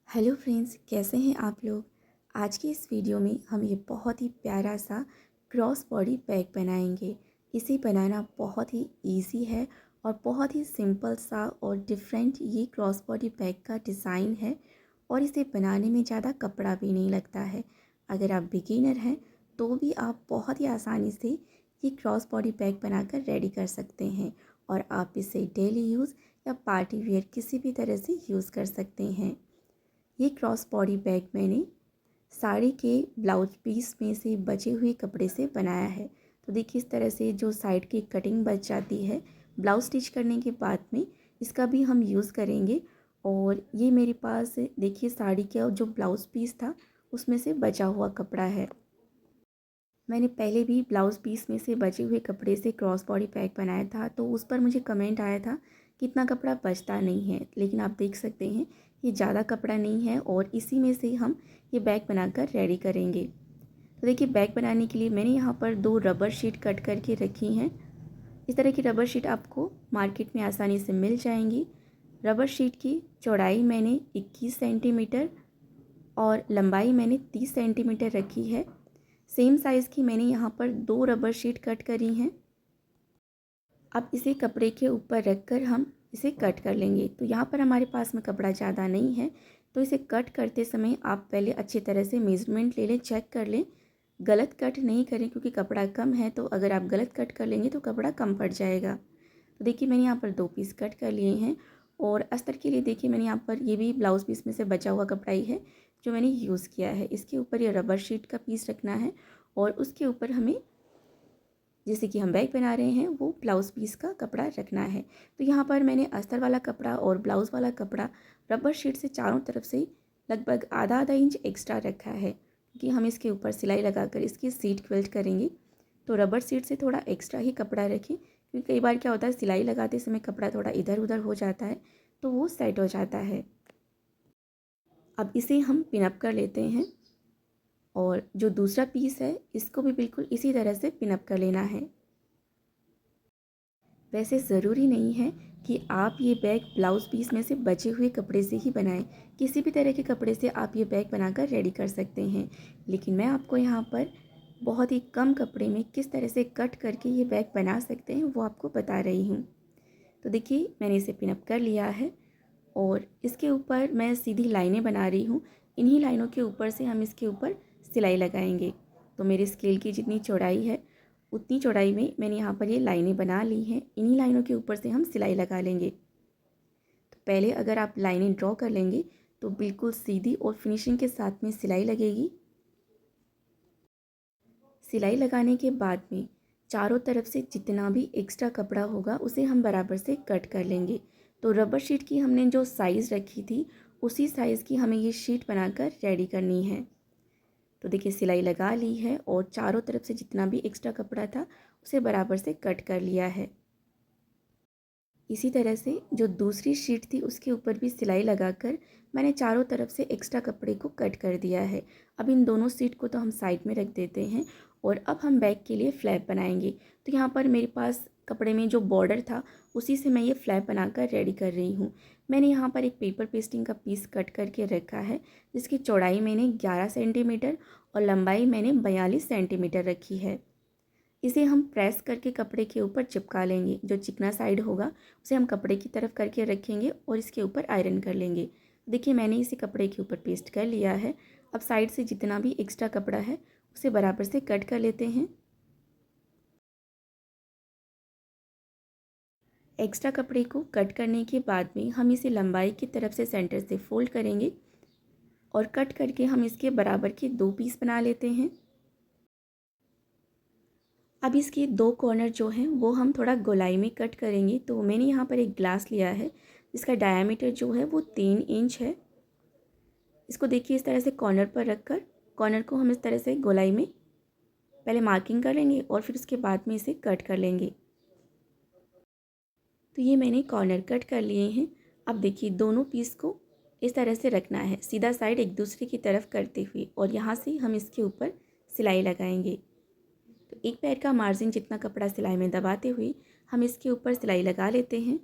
Hello friends, कैसे हैं आप लोग। आज की इस वीडियो में हम ये बहुत ही प्यारा सा क्रॉस बॉडी बैग बनाएंगे। इसे बनाना बहुत ही इजी है और बहुत ही सिंपल सा और डिफरेंट ये क्रॉस बॉडी बैग का डिज़ाइन है और इसे बनाने में ज़्यादा कपड़ा भी नहीं लगता है। अगर आप बिगिनर हैं तो भी आप बहुत ही आसानी से ये क्रॉस बॉडी बैग बनाकर रेडी कर सकते हैं और आप इसे डेली यूज़ या पार्टी वेयर किसी भी तरह से यूज़ कर सकते हैं। ये क्रॉस बॉडी बैग मैंने साड़ी के ब्लाउज पीस में से बचे हुए कपड़े से बनाया है। तो देखिए, इस तरह से जो साइड की कटिंग बच जाती है ब्लाउज स्टिच करने के बाद में, इसका भी हम यूज़ करेंगे। और ये मेरे पास देखिए साड़ी का जो ब्लाउज पीस था उसमें से बचा हुआ कपड़ा है। मैंने पहले भी ब्लाउज़ पीस में से बचे हुए कपड़े से क्रॉस बॉडी बैग बनाया था, तो उस पर मुझे कमेंट आया था कि इतना कपड़ा बचता नहीं है। लेकिन आप देख सकते हैं ये ज़्यादा कपड़ा नहीं है और इसी में से हम ये बैग बनाकर रेडी करेंगे। तो देखिए, बैग बनाने के लिए मैंने यहाँ पर 2 रबर शीट कट करके रखी हैं। इस तरह की रबर शीट आपको मार्केट में आसानी से मिल जाएंगी। रबर शीट की चौड़ाई मैंने 21 सेंटीमीटर और लंबाई मैंने 30 सेंटीमीटर रखी है। सेम साइज़ की मैंने यहाँ पर 2 रबर शीट कट करी हैं। अब इसे कपड़े के ऊपर रख कर हम इसे कट कर लेंगे। तो यहाँ पर हमारे पास में कपड़ा ज़्यादा नहीं है, तो इसे कट करते समय आप पहले अच्छी तरह से मेज़रमेंट ले लें, चेक कर लें। गलत कट नहीं करें क्योंकि कपड़ा कम है, तो अगर आप गलत कट कर लेंगे तो कपड़ा कम पड़ जाएगा। तो देखिए, मैंने यहाँ पर 2 पीस कट कर लिए हैं। और अस्तर के लिए देखिए, मैंने यहाँ पर ये भी ब्लाउज़ पीस में से बचा हुआ कपड़ा ही है जो मैंने यूज़ किया है। इसके ऊपर ये रबर शीट का पीस रखना है और उसके ऊपर हमें, जैसे कि हम बैग बना रहे हैं, वो ब्लाउज़ पीस का कपड़ा रखना है। तो यहाँ पर मैंने अस्तर वाला कपड़ा और ब्लाउज़ वाला कपड़ा रबर शीट से चारों तरफ से लगभग आधा आधा इंच एक्स्ट्रा रखा है, क्योंकि हम इसके ऊपर सिलाई लगाकर इसकी सीट क्विल्ट करेंगे। तो रबर शीट से थोड़ा एक्स्ट्रा ही कपड़ा रखें, क्योंकि कई बार क्या होता है, सिलाई लगाते समय कपड़ा थोड़ा इधर उधर हो जाता है, तो वो सेट हो जाता है। अब इसे हम पिनअप कर लेते हैं और जो दूसरा पीस है इसको भी बिल्कुल इसी तरह से पिनअप कर लेना है। वैसे ज़रूरी नहीं है कि आप ये बैग ब्लाउज़ पीस में से बचे हुए कपड़े से ही बनाएं। किसी भी तरह के कपड़े से आप ये बैग बनाकर रेडी कर सकते हैं। लेकिन मैं आपको यहाँ पर बहुत ही कम कपड़े में किस तरह से कट करके ये बैग बना सकते हैं वो आपको बता रही हूँ। तो देखिए, मैंने इसे पिनअप कर लिया है और इसके ऊपर मैं सीधी लाइनें बना रही हूँ। इन्हीं लाइनों के ऊपर से हम इसके ऊपर सिलाई लगाएंगे। तो मेरे स्केल की जितनी चौड़ाई है उतनी चौड़ाई में मैंने यहाँ पर ये लाइनें बना ली हैं। इन्हीं लाइनों के ऊपर से हम सिलाई लगा लेंगे। तो पहले अगर आप लाइनें ड्रॉ कर लेंगे तो बिल्कुल सीधी और फिनिशिंग के साथ में सिलाई लगेगी। सिलाई लगाने के बाद में चारों तरफ से जितना भी एक्स्ट्रा कपड़ा होगा उसे हम बराबर से कट कर लेंगे। तो रबर शीट की हमने जो साइज़ रखी थी उसी साइज़ की हमें ये शीट बनाकर रेडी करनी है। तो देखिए, सिलाई लगा ली है और चारों तरफ से जितना भी एक्स्ट्रा कपड़ा था उसे बराबर से कट कर लिया है। इसी तरह से जो दूसरी शीट थी उसके ऊपर भी सिलाई लगाकर मैंने चारों तरफ से एक्स्ट्रा कपड़े को कट कर दिया है। अब इन दोनों शीट को तो हम साइड में रख देते हैं और अब हम बैग के लिए फ्लैप बनाएंगे। तो यहाँ पर मेरे पास कपड़े में जो बॉर्डर था उसी से मैं ये फ्लैप बनाकर रेडी कर रही हूँ। मैंने यहाँ पर एक पेपर पेस्टिंग का पीस कट करके रखा है, जिसकी चौड़ाई मैंने 11 सेंटीमीटर और लंबाई मैंने 42 सेंटीमीटर रखी है। इसे हम प्रेस करके कपड़े के ऊपर चिपका लेंगे। जो चिकना साइड होगा उसे हम कपड़े की तरफ करके रखेंगे और इसके ऊपर आयरन कर लेंगे। देखिए, मैंने इसे कपड़े के ऊपर पेस्ट कर लिया है। अब साइड से जितना भी एक्स्ट्रा कपड़ा है उसे बराबर से कट कर लेते हैं। एक्स्ट्रा कपड़े को कट करने के बाद में हम इसे लंबाई की तरफ से सेंटर से फोल्ड करेंगे और कट करके हम इसके बराबर के 2 पीस बना लेते हैं। अब इसके 2 कॉर्नर जो हैं वो हम थोड़ा गोलाई में कट करेंगे। तो मैंने यहाँ पर एक ग्लास लिया है जिसका डायामीटर जो है वो 3 इंच है। इसको देखिए, इस तरह से कॉर्नर पर रख कर कॉर्नर को हम इस तरह से गोलाई में पहले मार्किंग कर लेंगे और फिर उसके बाद में इसे कट कर लेंगे। तो ये मैंने कॉर्नर कट कर लिए हैं। अब देखिए, दोनों पीस को इस तरह से रखना है, सीधा साइड एक दूसरे की तरफ करते हुए, और यहाँ से हम इसके ऊपर सिलाई लगाएंगे। तो एक पैर का मार्जिन जितना कपड़ा सिलाई में दबाते हुए हम इसके ऊपर सिलाई लगा लेते हैं।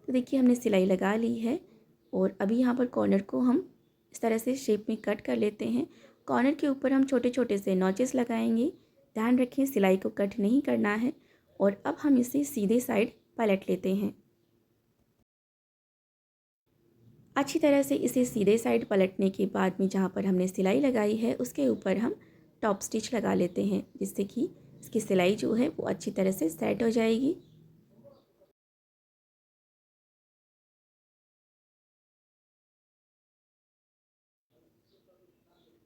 तो देखिए हमने सिलाई लगा ली है और अभी यहाँ पर कॉर्नर को हम इस तरह से शेप में कट कर लेते हैं। कॉर्नर के ऊपर हम छोटे छोटे से नॉचेस लगाएंगे। ध्यान रखें सिलाई को कट नहीं करना है। और अब हम इसे सीधे साइड पलट लेते हैं। अच्छी तरह से इसे सीधे साइड पलटने के बाद में जहाँ पर हमने सिलाई लगाई है उसके ऊपर हम टॉप स्टिच लगा लेते हैं, जिससे कि इसकी सिलाई जो है वो अच्छी तरह से सेट हो जाएगी।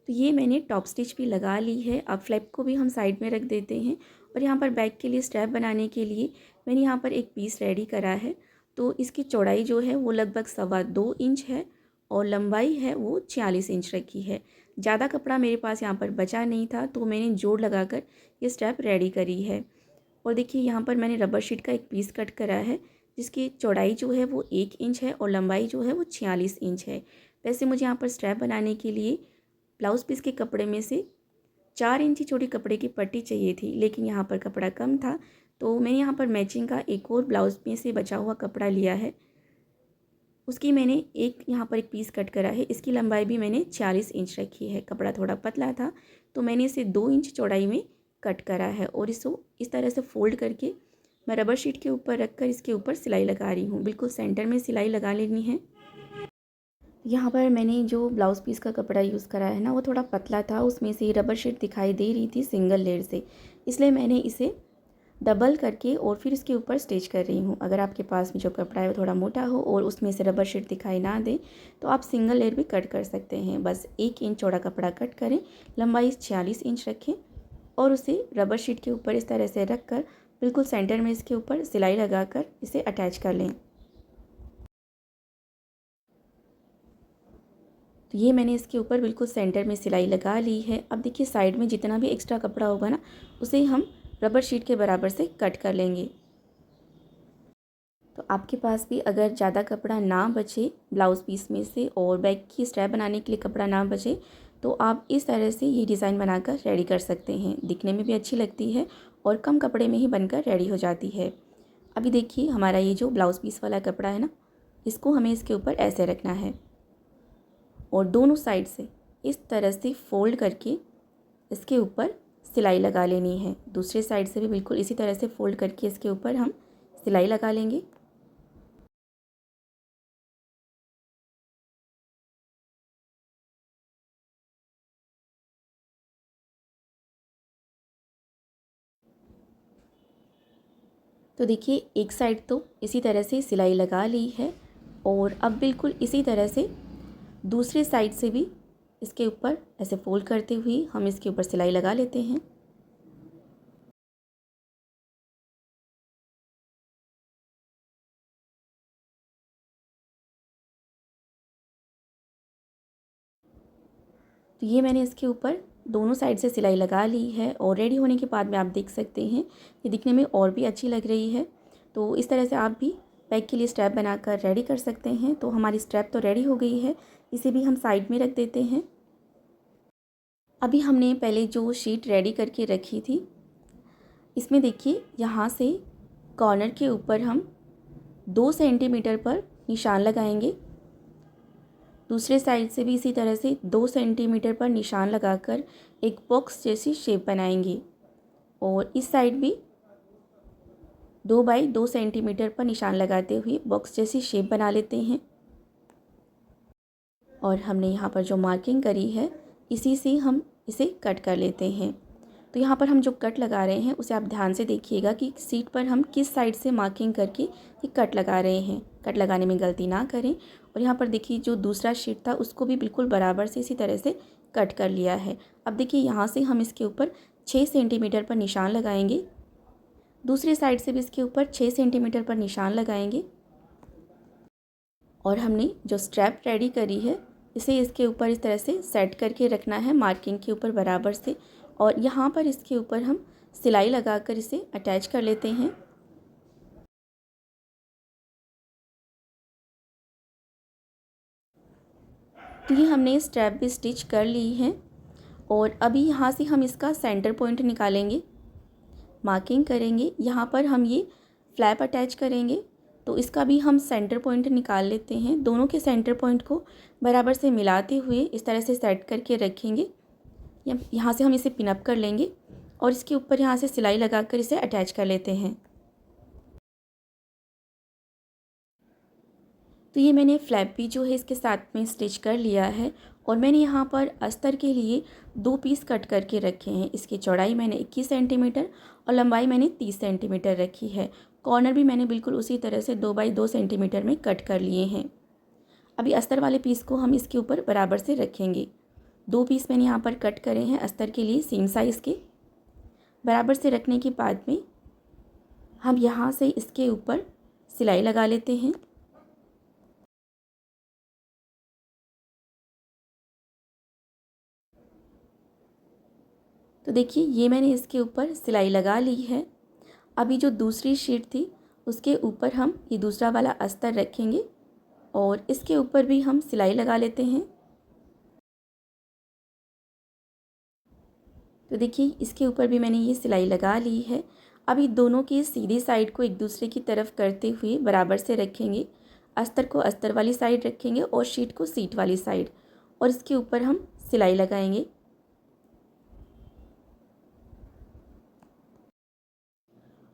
तो ये मैंने टॉप स्टिच भी लगा ली है। अब फ्लैप को भी हम साइड में रख देते हैं और यहाँ पर बैक के लिए स्ट्रैप बनाने के लिए मैंने यहाँ पर एक पीस रेडी करा है। तो इसकी चौड़ाई जो है वो लगभग 2.25 इंच है और लंबाई है वो 46 इंच रखी है। ज़्यादा कपड़ा मेरे पास यहाँ पर बचा नहीं था, तो मैंने जोड़ लगाकर ये स्ट्रैप रेडी करी है। और देखिए यहाँ पर मैंने रबर शीट का एक पीस कट करा है, जिसकी चौड़ाई जो है वो 1 इंच है और लंबाई जो है वो 46 इंच है। वैसे मुझे यहाँ पर स्ट्रैप बनाने के लिए ब्लाउज़ पीस के कपड़े में से 4 इंची छोटी कपड़े की पट्टी चाहिए थी, लेकिन यहाँ पर कपड़ा कम था, तो मैंने यहाँ पर मैचिंग का एक और ब्लाउज़ में से बचा हुआ कपड़ा लिया है। उसकी मैंने यहाँ पर एक पीस कट करा है। इसकी लंबाई भी मैंने 46 इंच रखी है। कपड़ा थोड़ा पतला था, तो मैंने इसे 2 इंच चौड़ाई में कट करा है और इसको इस तरह से फ़ोल्ड करके मैं रबर शीट के ऊपर रख कर इसके ऊपर सिलाई लगा रही हूँ। बिल्कुल सेंटर में सिलाई लगा लेनी है। यहाँ पर मैंने जो ब्लाउज़ पीस का कपड़ा यूज़ करा है ना, वो थोड़ा पतला था, उसमें से रबर शीट दिखाई दे रही थी सिंगल लेयर से, इसलिए मैंने इसे डबल करके और फिर इसके ऊपर स्टिच कर रही हूँ। अगर आपके पास में जो कपड़ा है वो थोड़ा मोटा हो और उसमें से रबर शीट दिखाई ना दे, तो आप सिंगल लेयर भी कट कर सकते हैं। बस 1 इंच चौड़ा कपड़ा कट करें, लंबाई 46 इंच रखें और उसे रबर शीट के ऊपर इस तरह से रख कर बिल्कुल सेंटर में इसके ऊपर सिलाई लगा कर इसे अटैच कर लें। तो ये मैंने इसके ऊपर बिल्कुल सेंटर में सिलाई लगा ली है। अब देखिए साइड में जितना भी एक्स्ट्रा कपड़ा होगा ना, उसे हम रबर शीट के बराबर से कट कर लेंगे। तो आपके पास भी अगर ज़्यादा कपड़ा ना बचे ब्लाउज़ पीस में से और बैक की स्ट्रैप बनाने के लिए कपड़ा ना बचे, तो आप इस तरह से ये डिज़ाइन बनाकर रेडी कर सकते हैं। दिखने में भी अच्छी लगती है और कम कपड़े में ही बनकर रेडी हो जाती है। अभी देखिए हमारा ये जो ब्लाउज़ पीस वाला कपड़ा है ना, इसको हमें इसके ऊपर ऐसे रखना है और दोनों साइड से इस तरह से फ़ोल्ड करके इसके ऊपर सिलाई लगा लेनी है। दूसरे साइड से भी बिल्कुल इसी तरह से फ़ोल्ड करके इसके ऊपर हम सिलाई लगा लेंगे। तो देखिए एक साइड तो इसी तरह से सिलाई लगा ली है और अब बिल्कुल इसी तरह से दूसरे साइड से भी इसके ऊपर ऐसे फोल्ड करते हुए हम इसके ऊपर सिलाई लगा लेते हैं। तो ये मैंने इसके ऊपर दोनों साइड से सिलाई लगा ली है और रेडी होने के बाद में आप देख सकते हैं ये दिखने में और भी अच्छी लग रही है। तो इस तरह से आप भी बैग के लिए स्ट्रैप बनाकर रेडी कर सकते हैं। तो हमारी स्ट्रैप तो रेडी हो गई है, इसे भी हम साइड में रख देते हैं। अभी हमने पहले जो शीट रेडी करके रखी थी, इसमें देखिए यहाँ से कॉर्नर के ऊपर हम 2 सेंटीमीटर पर निशान लगाएंगे। दूसरे साइड से भी इसी तरह से 2 सेंटीमीटर पर निशान लगाकर एक बॉक्स जैसी शेप बनाएंगे और इस साइड भी 2 बाई 2 सेंटीमीटर पर निशान लगाते हुए बॉक्स जैसी शेप बना लेते हैं। और हमने यहाँ पर जो मार्किंग करी है, इसी से हम इसे कट कर लेते हैं। तो यहाँ पर हम जो कट लगा रहे हैं उसे आप ध्यान से देखिएगा कि सीट पर हम किस साइड से मार्किंग करके ये कट लगा रहे हैं। कट लगाने में गलती ना करें। और यहाँ पर देखिए जो दूसरा शीट था उसको भी बिल्कुल बराबर से इसी तरह से कट कर लिया है। अब देखिए यहाँ से हम इसके ऊपर 6 सेंटीमीटर पर निशान लगाएंगे। दूसरी साइड से भी इसके ऊपर 6 सेंटीमीटर पर निशान लगाएंगे और हमने जो स्ट्रैप रेडी करी है इसे इसके ऊपर इस तरह से सेट करके रखना है मार्किंग के ऊपर बराबर से। और यहाँ पर इसके ऊपर हम सिलाई लगाकर इसे अटैच कर लेते हैं। तो ये हमने स्ट्रैप भी स्टिच कर ली है और अभी यहाँ से हम इसका सेंटर पॉइंट निकालेंगे, मार्किंग करेंगे। यहाँ पर हम ये फ्लैप अटैच करेंगे तो इसका भी हम सेंटर पॉइंट निकाल लेते हैं। दोनों के सेंटर पॉइंट को बराबर से मिलाते हुए इस तरह से सेट करके रखेंगे। यहाँ से हम इसे पिनअप कर लेंगे और इसके ऊपर यहाँ से सिलाई लगाकर इसे अटैच कर लेते हैं। तो ये मैंने फ्लैप भी जो है इसके साथ में स्टिच कर लिया है और मैंने यहाँ पर अस्तर के लिए 2 पीस कट करके रखे हैं। इसकी चौड़ाई मैंने 21 सेंटीमीटर और लंबाई मैंने 30 सेंटीमीटर रखी है। कॉर्नर भी मैंने बिल्कुल उसी तरह से 2 बाई 2 सेंटीमीटर में कट कर लिए हैं। अभी अस्तर वाले पीस को हम इसके ऊपर बराबर से रखेंगे। 2 पीस मैंने यहाँ पर कट करे हैं अस्तर के लिए सेम साइज़ के। बराबर से रखने के बाद में हम यहाँ से इसके ऊपर सिलाई लगा लेते हैं। तो देखिए ये मैंने इसके ऊपर सिलाई लगा ली है। अभी जो दूसरी शीट थी उसके ऊपर हम ये दूसरा वाला अस्तर रखेंगे और इसके ऊपर भी हम सिलाई लगा लेते हैं। तो देखिए इसके ऊपर भी मैंने ये सिलाई लगा ली है। अभी दोनों की सीधी साइड को एक दूसरे की तरफ करते हुए बराबर से रखेंगे। अस्तर को अस्तर वाली साइड रखेंगे और शीट को सीट वाली साइड, और इसके ऊपर हम सिलाई लगाएंगे।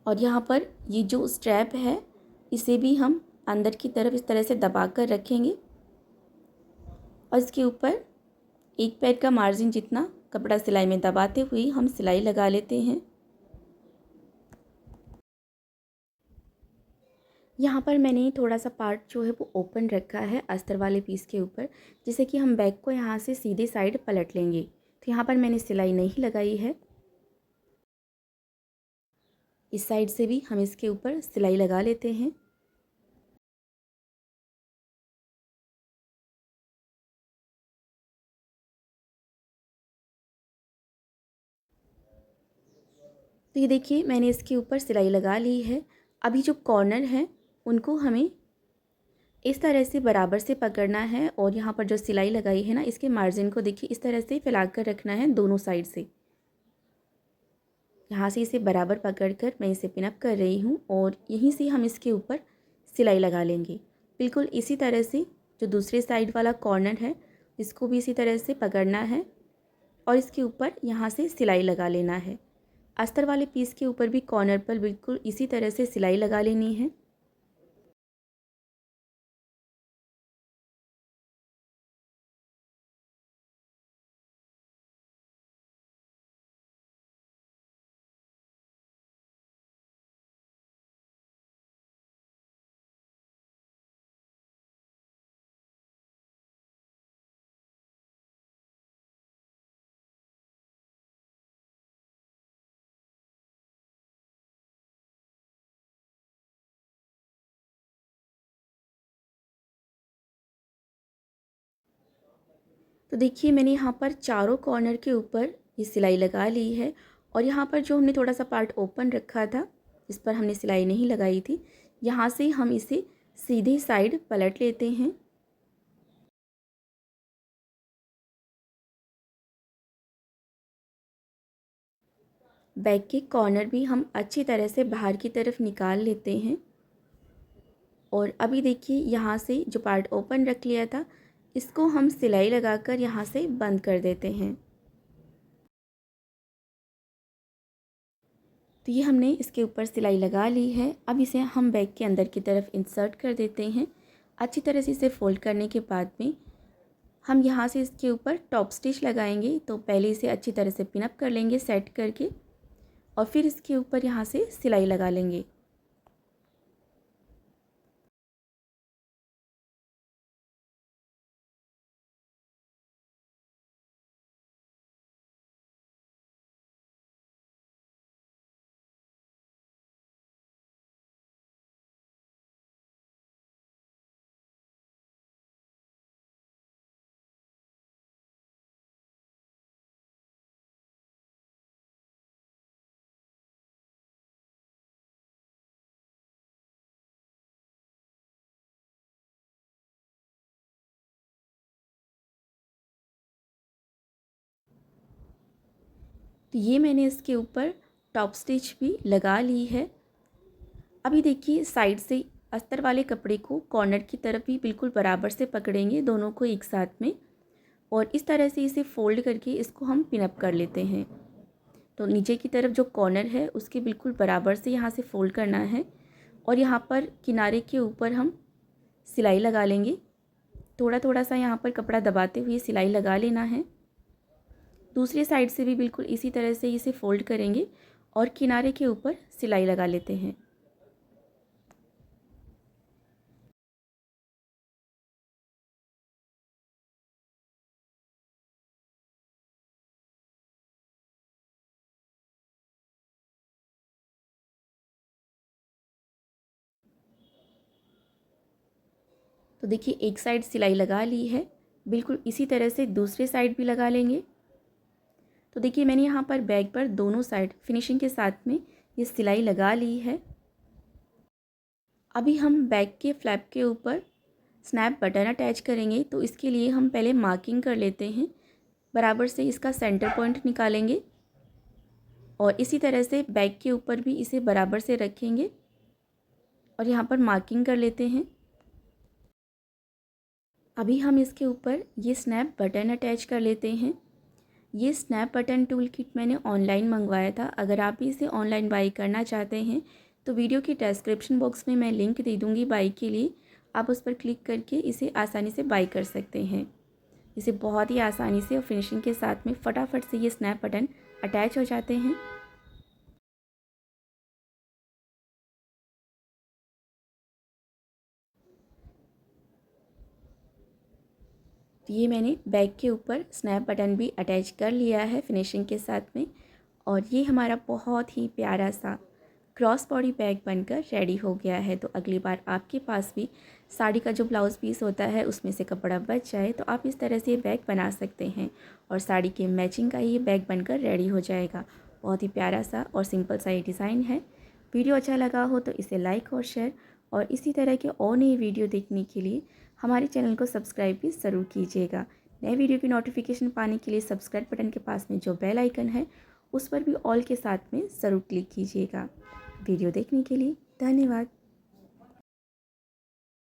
और यहाँ पर ये जो स्ट्रैप है इसे भी हम अंदर की तरफ इस तरह से दबा कर रखेंगे और इसके ऊपर एक पैर का मार्जिन जितना कपड़ा सिलाई में दबाते हुए हम सिलाई लगा लेते हैं। यहाँ पर मैंने थोड़ा सा पार्ट जो है वो ओपन रखा है अस्तर वाले पीस के ऊपर, जिससे कि हम बैक को यहाँ से सीधे साइड पलट लेंगे। तो यहाँ पर मैंने सिलाई नहीं लगाई है। इस साइड से भी हम इसके ऊपर सिलाई लगा लेते हैं। तो ये देखिए मैंने इसके ऊपर सिलाई लगा ली है। अभी जो कॉर्नर है उनको हमें इस तरह से बराबर से पकड़ना है और यहाँ पर जो सिलाई लगाई है ना इसके मार्जिन को देखिए इस तरह से फैला कर रखना है दोनों साइड से। यहाँ से इसे बराबर पकड़कर मैं इसे पिनअप कर रही हूँ और यहीं से हम इसके ऊपर सिलाई लगा लेंगे। बिल्कुल इसी तरह से जो दूसरे साइड वाला कॉर्नर है इसको भी इसी तरह से पकड़ना है और इसके ऊपर यहाँ से सिलाई लगा लेना है। अस्तर वाले पीस के ऊपर भी कॉर्नर पर बिल्कुल इसी तरह से सिलाई लगा लेनी है। तो देखिए मैंने यहाँ पर चारों कॉर्नर के ऊपर ये सिलाई लगा ली है और यहाँ पर जो हमने थोड़ा सा पार्ट ओपन रखा था इस पर हमने सिलाई नहीं लगाई थी, यहाँ से हम इसे सीधे साइड पलट लेते हैं। बैक के कॉर्नर भी हम अच्छी तरह से बाहर की तरफ निकाल लेते हैं और अभी देखिए यहाँ से जो पार्ट ओपन रख लिया था इसको हम सिलाई लगाकर यहाँ से बंद कर देते हैं। तो ये हमने इसके ऊपर सिलाई लगा ली है। अब इसे हम बैक के अंदर की तरफ इंसर्ट कर देते हैं। अच्छी तरह से इसे फोल्ड करने के बाद में हम यहाँ से इसके ऊपर टॉप स्टिच लगाएंगे। तो पहले इसे अच्छी तरह से पिनअप कर लेंगे सेट करके और फिर इसके ऊपर यहाँ से सिलाई लगा लेंगे। तो ये मैंने इसके ऊपर टॉप स्टिच भी लगा ली है। अभी देखिए साइड से अस्तर वाले कपड़े को कॉर्नर की तरफ भी बिल्कुल बराबर से पकड़ेंगे, दोनों को एक साथ में, और इस तरह से इसे फोल्ड करके इसको हम पिनअप कर लेते हैं। तो नीचे की तरफ जो कॉर्नर है उसके बिल्कुल बराबर से यहाँ से फोल्ड करना है और यहाँ पर किनारे के ऊपर हम सिलाई लगा लेंगे। थोड़ा थोड़ा सा यहाँ पर कपड़ा दबाते हुए सिलाई लगा लेना है। दूसरी साइड से भी बिल्कुल इसी तरह से इसे फोल्ड करेंगे और किनारे के ऊपर सिलाई लगा लेते हैं। तो देखिए एक साइड सिलाई लगा ली है, बिल्कुल इसी तरह से दूसरी साइड भी लगा लेंगे। तो देखिए मैंने यहाँ पर बैग पर दोनों साइड फिनिशिंग के साथ में ये सिलाई लगा ली है। अभी हम बैग के फ्लैप के ऊपर स्नैप बटन अटैच करेंगे, तो इसके लिए हम पहले मार्किंग कर लेते हैं। बराबर से इसका सेंटर पॉइंट निकालेंगे और इसी तरह से बैग के ऊपर भी इसे बराबर से रखेंगे और यहाँ पर मार्किंग कर लेते हैं। अभी हम इसके ऊपर ये स्नैप बटन अटैच कर लेते हैं। ये स्नैप बटन टूल किट मैंने ऑनलाइन मंगवाया था। अगर आप भी इसे ऑनलाइन बाई करना चाहते हैं तो वीडियो की डिस्क्रिप्शन बॉक्स में मैं लिंक दे दूँगी बाई के लिए। आप उस पर क्लिक करके इसे आसानी से बाई कर सकते हैं। इसे बहुत ही आसानी से और फिनिशिंग के साथ में फटाफट से ये स्नैप बटन अटैच हो जाते हैं। तो ये मैंने बैग के ऊपर स्नैप बटन भी अटैच कर लिया है फिनिशिंग के साथ में, और ये हमारा बहुत ही प्यारा सा क्रॉस बॉडी बैग बनकर रेडी हो गया है। तो अगली बार आपके पास भी साड़ी का जो ब्लाउज़ पीस होता है उसमें से कपड़ा बच जाए तो आप इस तरह से ये बैग बना सकते हैं और साड़ी के मैचिंग का ये बैग बनकर रेडी हो जाएगा। बहुत ही प्यारा सा और सिंपल सा ये डिज़ाइन है। वीडियो अच्छा लगा हो तो इसे लाइक और शेयर, और इसी तरह के और नई वीडियो देखने के लिए हमारे चैनल को सब्सक्राइब भी ज़रूर कीजिएगा। नए वीडियो की नोटिफिकेशन पाने के लिए सब्सक्राइब बटन के पास में जो बेल आइकन है उस पर भी ऑल के साथ में ज़रूर क्लिक कीजिएगा। वीडियो देखने के लिए धन्यवाद।